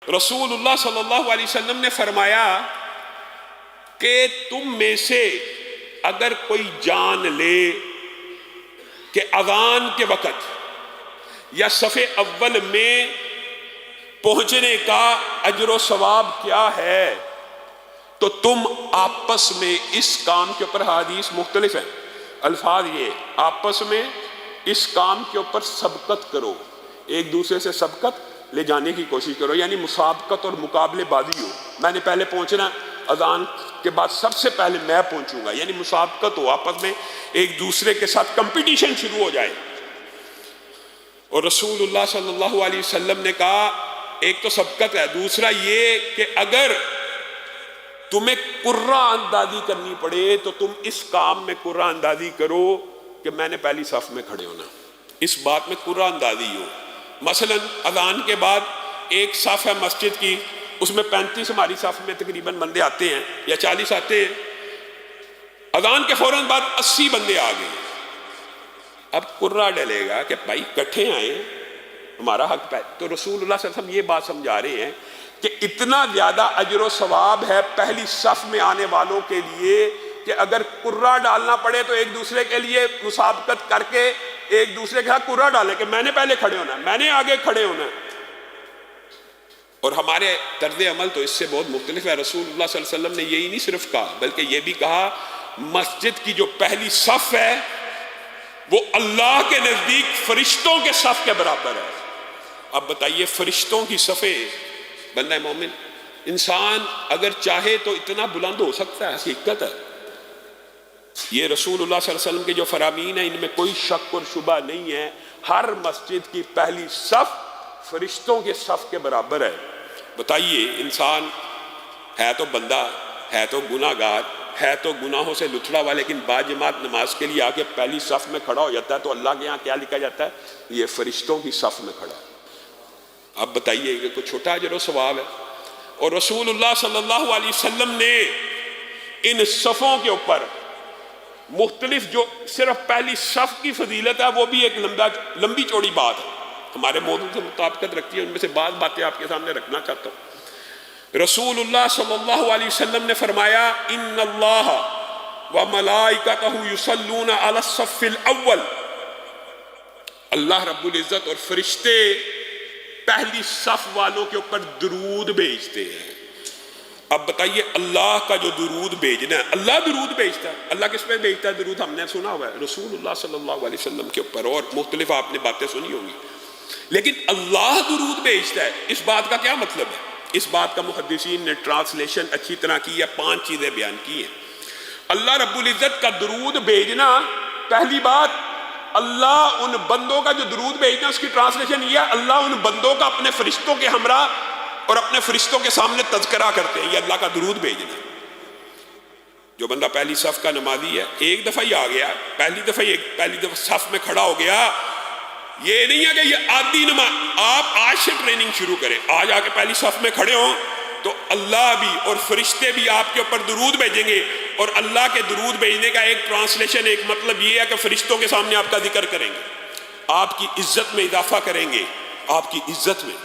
رسول اللہ صلی اللہ علیہ وسلم نے فرمایا کہ تم میں سے اگر کوئی جان لے کہ اذان کے وقت یا صف اول میں پہنچنے کا اجر و ثواب کیا ہے تو تم آپس میں اس کام کے اوپر، حدیث مختلف ہیں، الفاظ یہ، آپس میں اس کام کے اوپر سبقت کرو، ایک دوسرے سے سبقت لے جانے کی کوشش کرو، یعنی مسابقت اور مقابلے بازی ہو، میں نے پہلے پہنچنا، اذان کے بعد سب سے پہلے میں پہنچوں گا، یعنی مسابقت ہو، آپس میں ایک دوسرے کے ساتھ کمپٹیشن شروع ہو جائے۔ اور رسول اللہ صلی اللہ علیہ وسلم نے کہا ایک تو سبقت ہے، دوسرا یہ کہ اگر تمہیں قرہ اندازی کرنی پڑے تو تم اس کام میں قرہ اندازی کرو کہ میں نے پہلی صف میں کھڑے ہونا، اس بات میں قرہ اندازی ہو۔ مثلا اذان کے بعد ایک صف ہے مسجد کی، اس میں 35 ہماری صف میں تقریباً بندے آتے ہیں یا 40 آتے ہیں، اذان کے فوراً بعد 80 بندے آ گئے، اب قرہ ڈلے گا کہ بھائی کٹھے آئے، ہمارا حق پہ۔ تو رسول اللہ صلی اللہ علیہ وسلم یہ بات سمجھا رہے ہیں کہ اتنا زیادہ اجر و ثواب ہے پہلی صف میں آنے والوں کے لیے کہ اگر قرہ ڈالنا پڑے تو ایک دوسرے کے لیے مسابقت کر کے ایک دوسرے کے ساتھ قرہ ڈالیں کہ میں نے پہلے کھڑے ہونا ہے، میں نے آگے کھڑے ہونا ہے۔ اور ہمارے طرز عمل تو اس سے بہت مختلف ہے۔ رسول اللہ صلی اللہ علیہ وسلم نے یہی نہیں صرف کہا بلکہ یہ بھی کہا مسجد کی جو پہلی صف ہے وہ اللہ کے نزدیک فرشتوں کے صف کے برابر ہے۔ اب بتائیے فرشتوں کی صفیں، بندہ مومن انسان اگر چاہے تو اتنا بلند ہو سکتا ہے، حقیقت ہے یہ۔ رسول اللہ صلی اللہ علیہ وسلم کے جو فرامین ہیں ان میں کوئی شک اور شبہ نہیں ہے، ہر مسجد کی پہلی صف فرشتوں کے صف کے برابر ہے۔ بتائیے انسان ہے تو بندہ، ہے تو گناہ گار، ہے تو گناہوں سے لتھڑا ہوا، لیکن باجماعت نماز کے لیے آ کے پہلی صف میں کھڑا ہو جاتا ہے تو اللہ کے یہاں کیا لکھا جاتا ہے؟ یہ فرشتوں کی صف میں کھڑا ہے۔ اب بتائیے کہ کوئی چھوٹا اجر و ثواب ہے؟ اور رسول اللہ صلی اللہ علیہ وسلم نے ان صفوں کے اوپر مختلف، جو صرف پہلی صف کی فضیلت ہے وہ بھی ایک لمبی چوڑی بات ہے، ہمارے موضوع سے مطابقت رکھتی ہے، ان میں سے بعض باتیں آپ کے سامنے رکھنا چاہتا ہوں۔ رسول اللہ صلی اللہ علیہ وسلم نے فرمایا ان اللہ وملائکتہ یصلون علی الصف الاول، اللہ رب العزت اور فرشتے پہلی صف والوں کے اوپر درود بھیجتے ہیں۔ اب بتائیے اللہ کا جو درود بھیجنا ہے، اللہ درود بھیجتا ہے، اللہ کس پہ بھیجتا ہے درود؟ ہم نے سنا ہوا ہے رسول اللہ صلی اللہ علیہ وسلم کے اوپر، اور مختلف آپ نے باتیں سنی ہوں گی، لیکن اللہ درود بھیجتا ہے، اس بات کا کیا مطلب ہے؟ اس بات کا محدثین نے ٹرانسلیشن اچھی طرح کی ہے، 5 چیزیں بیان کی ہیں۔ اللہ رب العزت کا درود بھیجنا، پہلی بات اللہ ان بندوں کا جو درود بھیجنا، اس کی ٹرانسلیشن یہ ہے اللہ ان بندوں کا اپنے فرشتوں کے ہمراہ اور اپنے فرشتوں کے سامنے تذکرہ کرتے ہیں، یہ اللہ کا درود بھیجنا۔ جو بندہ پہلی صف کا نمازی ہے، ایک دفعہ ہی آ گیا، پہلی دفعہ صف میں کھڑا ہو گیا، یہ نہیں ہے کہ یہ عادی نماز، آپ آج سے ٹریننگ شروع کریں، آج آ کے پہلی صف میں کھڑے ہوں تو اللہ بھی اور فرشتے بھی آپ کے اوپر درود بھیجیں گے، اور اللہ کے درود بھیجنے کا ایک ٹرانسلیشن، ایک مطلب یہ ہے کہ فرشتوں کے سامنے آپ کا ذکر کریں گے، آپ کی عزت میں اضافہ کریں گے، آپ کی عزت میں،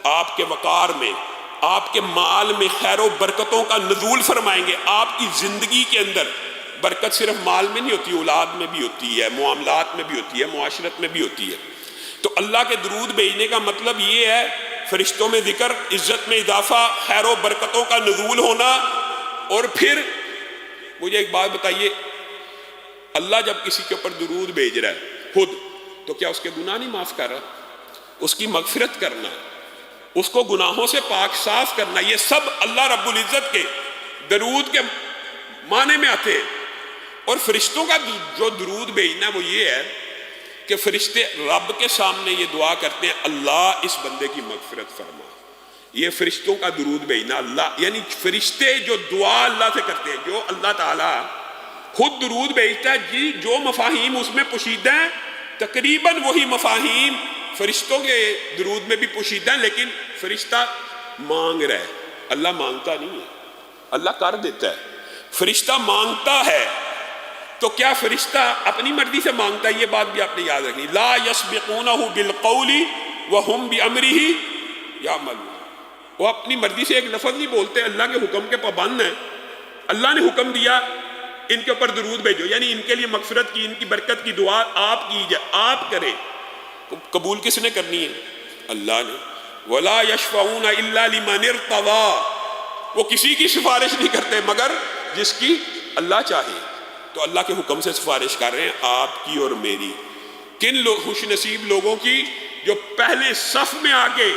آپ کے وقار میں، آپ کے مال میں خیر و برکتوں کا نزول فرمائیں گے۔ آپ کی زندگی کے اندر برکت صرف مال میں نہیں ہوتی، اولاد میں بھی ہوتی ہے، معاملات میں بھی ہوتی ہے، معاشرت میں بھی ہوتی ہے۔ تو اللہ کے درود بھیجنے کا مطلب یہ ہے فرشتوں میں ذکر، عزت میں اضافہ، خیر و برکتوں کا نزول ہونا۔ اور پھر مجھے ایک بات بتائیے، اللہ جب کسی کے اوپر درود بھیج رہا ہے خود، تو کیا اس کے گناہ نہیں معاف کر رہا؟ اس کی مغفرت کرنا، اس کو گناہوں سے پاک صاف کرنا، یہ سب اللہ رب العزت کے درود کے معنی میں آتے ہیں۔ اور فرشتوں کا جو درود بھیجنا وہ یہ ہے کہ فرشتے رب کے سامنے یہ دعا کرتے ہیں اللہ اس بندے کی مغفرت فرما، یہ فرشتوں کا درود بھیجنا۔ اللہ یعنی فرشتے جو دعا اللہ سے کرتے ہیں، جو اللہ تعالیٰ خود درود بھیجتا ہے، جی جو مفاہیم اس میں پوشیدہ ہیں تقریباً وہی مفاہیم فرشتوں کے درود میں بھی پوشیدہ ہیں، لیکن فرشتہ مانگ رہا ہے، اللہ مانگتا نہیں ہے، اللہ کر دیتا ہے۔ فرشتہ مانگتا ہے تو کیا فرشتہ اپنی مرضی سے مانگتا ہے؟ یہ بات بھی آپ نے یاد رکھنی، لا یسبقونہ بالقول وہم بامرہ یعملون، وہ اپنی مرضی سے ایک لفظ نہیں بولتے، اللہ کے حکم کے پابند ہیں. اللہ نے حکم دیا ان کے اوپر درود بھیجو، یعنی ان کے لیے مغفرت کی، ان کی برکت کی دعا آپ کیجئے، آپ کریں. قبول کس نے کرنی ہے؟ اللہ نے. وَلَا يَشْفَعُونَ إِلَّا لِمَنِ ارْتَضَىٰ، وہ کسی کی سفارش نہیں کرتے مگر جس کی اللہ چاہے. تو اللہ کے حکم سے سفارش کر رہے ہیں آپ کی اور میری. کن خوش نصیب لوگوں کی؟ جو پہلے صف میں آ کے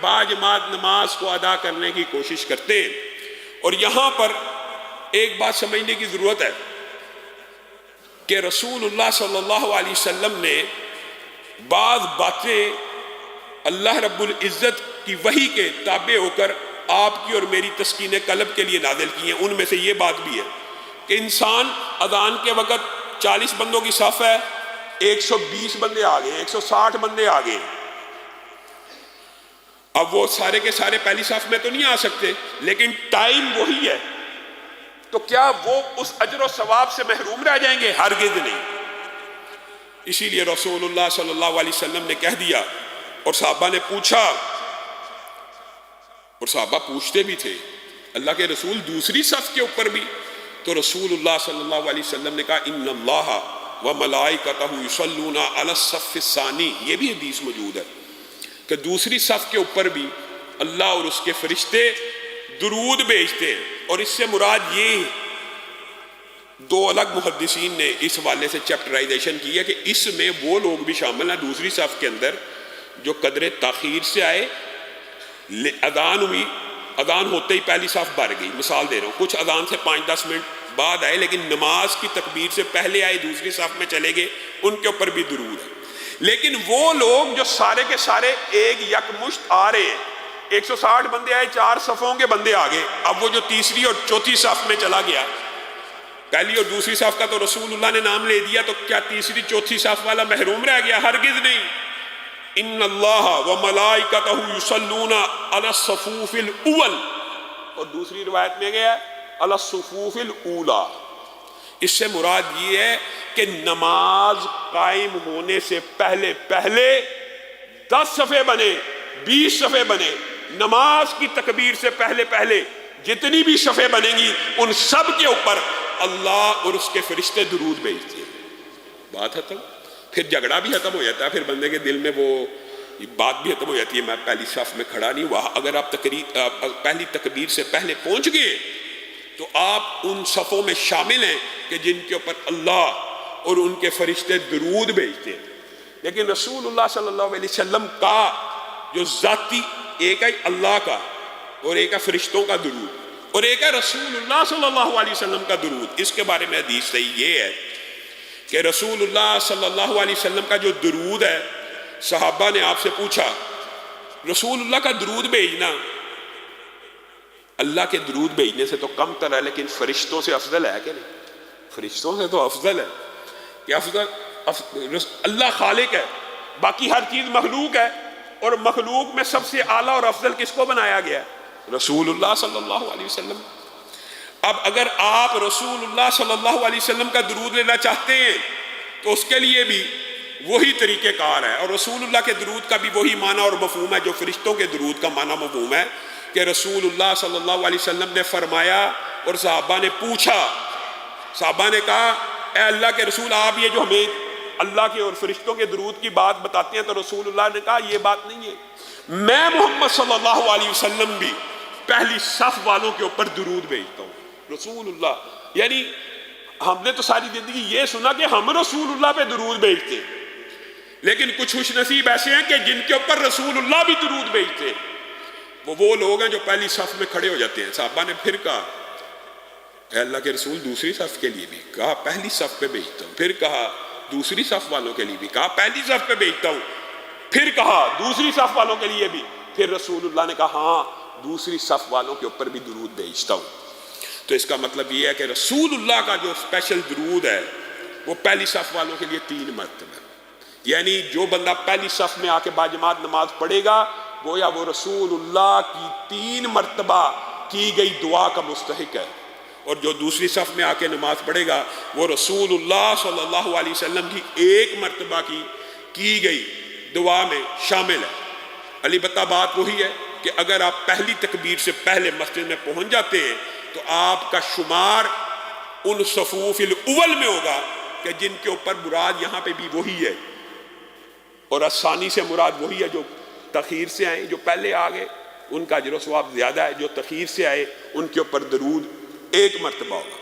باجماعت نماز کو ادا کرنے کی کوشش کرتے. اور یہاں پر ایک بات سمجھنے کی ضرورت ہے کہ رسول اللہ صلی اللہ علیہ وسلم نے بعض باتیں اللہ رب العزت کی وحی کے تابع ہو کر آپ کی اور میری تسکین قلب کے لیے نازل کی ہیں. ان میں سے یہ بات بھی ہے کہ انسان اذان کے وقت 40 بندوں کی صف ہے، 120 بندے آ گئے، 160 بندے آ گئے. اب وہ سارے کے سارے پہلی صف میں تو نہیں آ سکتے، لیکن ٹائم وہی ہے، تو کیا وہ اس اجر و ثواب سے محروم رہ جائیں گے؟ ہرگز نہیں. اسی لیے رسول اللہ صلی اللہ علیہ وسلم نے کہہ دیا، اور صحابہ نے پوچھا، اور صحابہ پوچھتے بھی تھے اللہ کے رسول دوسری صف کے اوپر بھی؟ تو رسول اللہ صلی اللہ علیہ وسلم نے کہا ان اللہ وملائکتہ یصلون علی الصف الثانی. یہ بھی حدیث موجود ہے کہ دوسری صف کے اوپر بھی اللہ اور اس کے فرشتے درود بھیجتے ہیں. اور اس سے مراد یہ دو الگ محدثین نے اس حوالے سے چیپٹرائزیشن کی ہے کہ اس میں وہ لوگ بھی شامل ہیں دوسری صف کے اندر جو قدر تاخیر سے آئے. اذان ہوئی، اذان ہوتے ہی پہلی صف بھر گئی، مثال دے رہا ہوں، کچھ اذان سے 5-10 منٹ بعد آئے لیکن نماز کی تکبیر سے پہلے آئے، دوسری صف میں چلے گئے، ان کے اوپر بھی درود ہے. لیکن وہ لوگ جو سارے کے سارے ایک یکمشت آ رہے ہیں، 160 بندے آئے، 4 صفوں کے بندے آگے، اب وہ جو تیسری اور چوتھی صف میں چلا گیا، پہلی اور دوسری صف کا تو رسول اللہ نے نام لے دیا، تو کیا تیسری چوتھی صف والا محروم رہ گیا؟ ہرگز نہیں. ان اللہ وملائکتہ یصلون علی الصفوف الاول، اور دوسری روایت میں گیا علی الصفوف الاولی. اس سے مراد یہ ہے کہ نماز قائم ہونے سے پہلے 10 صفحے بنے، 20 صفحے بنے، نماز کی تکبیر سے پہلے جتنی بھی صفحے بنیں گی ان سب کے اوپر اللہ اور اس کے فرشتے درود بھیجتے ہیں. بات ختم. پھر جھگڑا بھی ختم ہو جاتا ہے، پھر بندے کے دل میں وہ بات بھی ختم ہو جاتی ہے میں پہلی صف میں کھڑا نہیں ہوا. اگر آپ پہلی تکبیر سے پہلے پہنچ گئے تو آپ ان صفوں میں شامل ہیں کہ جن کے اوپر اللہ اور ان کے فرشتے درود بھیجتے ہیں. لیکن رسول اللہ صلی اللہ علیہ وسلم کا جو ذاتی ایک ہے اللہ کا، اور ایک ہے فرشتوں کا درود، اور ایک ہے رسول اللہ صلی اللہ علیہ وسلم کا درود. اس کے بارے میں حدیث صحیح یہ ہے کہ رسول اللہ صلی اللہ علیہ وسلم کا جو درود ہے، صحابہ نے آپ سے پوچھا رسول اللہ کا درود بھیجنا اللہ کے درود بھیجنے سے تو کم تر ہے، لیکن فرشتوں سے افضل ہے کہ نہیں؟ فرشتوں سے تو افضل ہے کہ اللہ خالق ہے، باقی ہر چیز مخلوق ہے، اور مخلوق میں سب سے اعلیٰ اور افضل کس کو بنایا گیا ہے؟ رسول اللہ صلی اللہ علیہ وسلم. اب اگر آپ رسول اللہ صلی اللہ علیہ وسلم کا درود لینا چاہتے ہیں تو اس کے لیے بھی وہی طریقہ کار ہے، اور رسول اللہ کے درود کا بھی وہی معنی اور مفہوم ہے جو فرشتوں کے درود کا معنی مفہوم ہے کہ رسول اللہ صلی اللہ علیہ وسلم نے فرمایا اور صحابہ نے پوچھا، صحابہ نے کہا اے اللہ کے رسول آپ یہ جو ہمیں اللہ کے اور فرشتوں کے درود کی بات بتاتے ہیں، تو رسول اللہ نے کہا یہ بات نہیں ہے، میں محمد صلی اللہ علیہ وسلم بھی پہلی صف والوں کے اوپر درود بھیجتا ہوں. رسول اللہ یعنی ہم نے تو ساری زندگی یہ سنا کہ ہم رسول اللہ پہ درود بھیجتے ہیں، لیکن کچھ خوش نصیب ایسے ہیں کہ جن کے اوپر رسول اللہ بھی درود بھیجتے ہیں. وہ لوگ ہیں جو پہلی صف میں کھڑے ہو جاتے ہیں. صحابہ نے پھر کہا اے اللہ کے رسول دوسری صف کے لیے بھی؟ کہا پہلی صف پہ بھیجتا ہوں. پھر کہا دوسری صف والوں کے لیے بھی؟ کہا پہلی صف پہ بھیجتا ہوں. پھر کہا دوسری صف والوں کے لیے بھی؟ پھر رسول اللہ نے کہا ہاں دوسری صف والوں کے اوپر بھی درود بھیجتا ہوں. تو اس کا مطلب یہ ہے کہ رسول اللہ کا جو اسپیشل درود ہے وہ پہلی صف والوں کے لیے 3 مرتبہ، یعنی جو بندہ پہلی صف میں آ کے باجماعت نماز پڑھے گا گویا وہ رسول اللہ کی 3 مرتبہ کی گئی دعا کا مستحق ہے، اور جو دوسری صف میں آ کے نماز پڑھے گا وہ رسول اللہ صلی اللہ علیہ وسلم کی 1 مرتبہ کی گئی دعا میں شامل ہے. البتہ بات وہی ہے کہ اگر آپ پہلی تکبیر سے پہلے مسجد میں پہنچ جاتے ہیں تو آپ کا شمار ان صفوف الاول میں ہوگا کہ جن کے اوپر مراد یہاں پہ بھی وہی ہے، اور الثانی سے مراد وہی ہے جو تاخیر سے آئے، جو پہلے آ گئے ان کا اجر و ثواب زیادہ ہے، جو تاخیر سے آئے ان کے اوپر درود ایک مرتبہ ہوگا۔